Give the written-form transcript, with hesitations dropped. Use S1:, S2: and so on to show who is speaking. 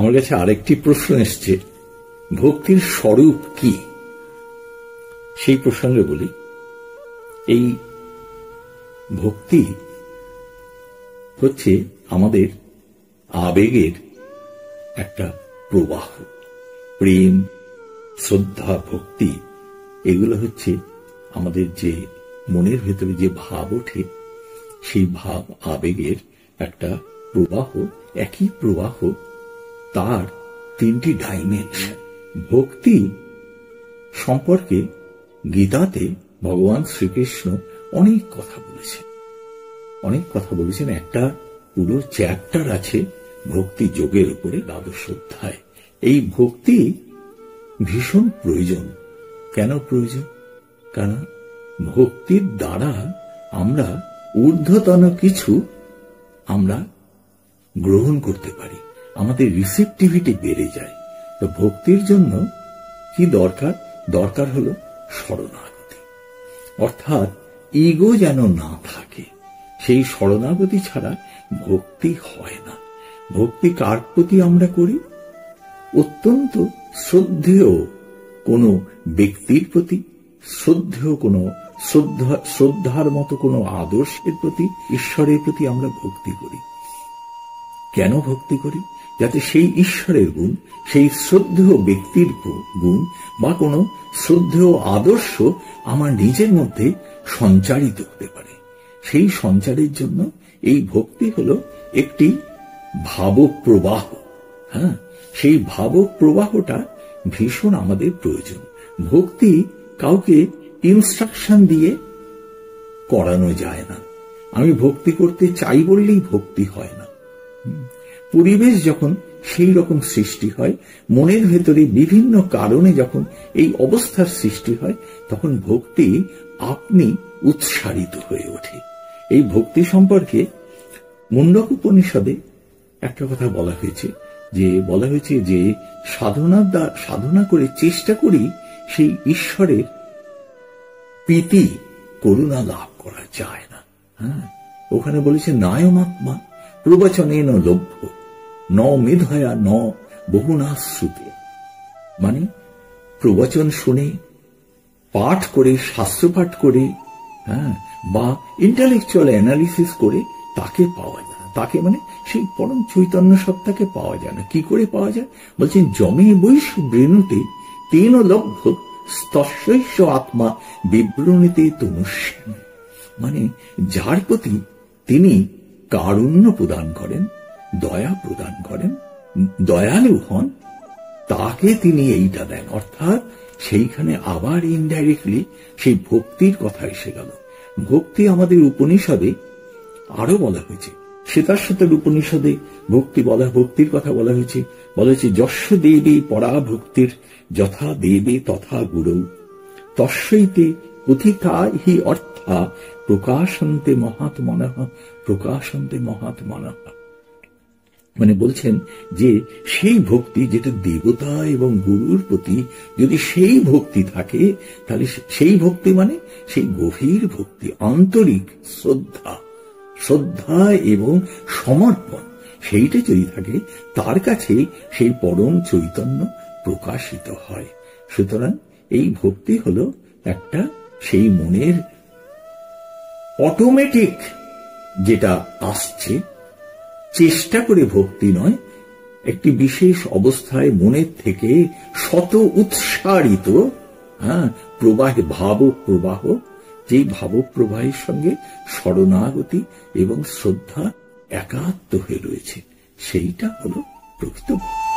S1: আমার কাছে আরেকটি প্রশ্ন এসছে, ভক্তির স্বরূপ কি? সেই প্রসঙ্গে বলি, এই ভক্তি হচ্ছে আমাদের আবেগের একটা প্রবাহ। প্রেম, শ্রদ্ধা, ভক্তি এগুলো হচ্ছে আমাদের যে মনের ভেতরে যে ভাব ওঠে, সেই ভাব আবেগের একটা প্রবাহ। একই প্রবাহ, তার তিনটি ডাইমেনশন। ভক্তি সম্পর্কে গীতাতে ভগবান শ্রীকৃষ্ণ অনেক কথা বলেছেন। একটা পুরো চ্যাপ্টার আছে ভক্তি যোগের উপরে, দ্বাদশ অধ্যায়। এই ভক্তি ভীষণ প্রয়োজন। কেন প্রয়োজন? কারণ ভক্তির দ্বারা আমরা ঊর্ধ্বতন কিছু আমরা গ্রহণ করতে পারি, আমাদের রিসেপটিভিটি বেড়ে যায়। তো ভক্তির জন্য কি দরকার? দরকার হলো শরণাগতি, অর্থাৎ ইগো যেন না থাকে। সেই শরণাগতি ছাড়া ভক্তি হয় না। ভক্তি কার প্রতি আমরা করি? অত্যন্ত শ্রদ্ধেয় কোনো ব্যক্তির প্রতি, শ্রদ্ধার মতো কোনো আদর্শের প্রতি, ঈশ্বরের প্রতি আমরা ভক্তি করি। কেন ভক্তি করি? যাতে সেই ঈশ্বরের গুণ, সেই শ্রদ্ধেয় ব্যক্তির গুণ বা কোনো শ্রদ্ধেয় আদর্শ আমার নিজের মধ্যে সঞ্চারিত হতে পারে। সেই সঞ্চারের জন্য এই ভক্তি হলো একটি ভাবপ্রবাহ। হ্যাঁ, সেই ভাবপ্রবাহটা ভীষণ আমাদের প্রয়োজন। ভক্তি কাউকে ইনস্ট্রাকশন দিয়ে করানো যায় না। আমি ভক্তি করতে চাই বললেই ভক্তি হয় না। পরিবেশ যখন সেই রকম সৃষ্টি হয়, মনের ভেতরে বিভিন্ন কারণে যখন এই অবস্থার সৃষ্টি হয়, তখন ভক্তি আপনি উৎসারিত হয়ে ওঠে। এই ভক্তি সম্পর্কে মুন্ডক উপনিষদে একটা কথা বলা হয়েছে যে সাধনা করে চেষ্টা করি সেই ঈশ্বরের প্রীতি করুণা লাভ করা যায় না। হ্যাঁ, ওখানে বলেছে নায়মাত্মা প্রবচনেন লভ্য ন মেধয়া ন বহুনা শ্রুতে। মানে প্রবচন শুনে, পাঠ করে, শাস্ত্র পাঠ করে, হ্যাঁ, বা ইন্টেলেকচুয়াল অ্যানালিসিস করে তাকে পাওয়া যায় না। তাকে মানে সেই পরম চৈতন্য সত্তাকে পাওয়া যায় না। কি করে পাওয়া যায়? বলছেন জমে বৈশ বৃণুতে তেন লভ্য স্তস্য আত্মা বিবৃণীতে তনুষ্যাম। মানে যার প্রতি তিনি কারুণ্য প্রদান করেন, দয়া প্রদান করেন, দয়ালু হন, তাকে তিনি এইটা দেন। অর্থাৎ সেইখানে আবার ইনডাইরেক্টলি সেই ভক্তির কথা এসে গেল। ভক্তি আমাদের উপনিষদে আরো বলা হয়েছে। শ্বেতাশ্বতর উপনিষদে ভক্তির কথা বলা হয়েছে যস্য দেবে পরা ভক্তির যথা দেবে তথা গুরু তস্যৈতে কথিতা হি অর্থা প্রকাশন্তে মহাত্মনঃ। মানে বলছেন যে সেই ভক্তি যেটা দেবতা এবং গুরুর প্রতি যদি সেই ভক্তি থাকে, তাহলে সেই ভক্তি মানে সেই গভীর ভক্তি, আন্তরিক শ্রদ্ধা এবং সমর্পণ, সেইটা যদি থাকে, তার কাছে সেই পরম চৈতন্য প্রকাশিত হয়। সুতরাং এই ভক্তি হলো একটা সেই মনের অটোমেটিক যেটা আসছে, চেষ্টা করে ভক্তি নয়, একটি বিশেষ অবস্থায় মনের থেকে শত উৎসারিত ভাবপ্রবাহ, যেই ভাবপ্রবাহের সঙ্গে শরণাগতি এবং শ্রদ্ধা একাত্ম হয়ে রয়েছে, সেইটা হলো প্রকৃত ভক্তি।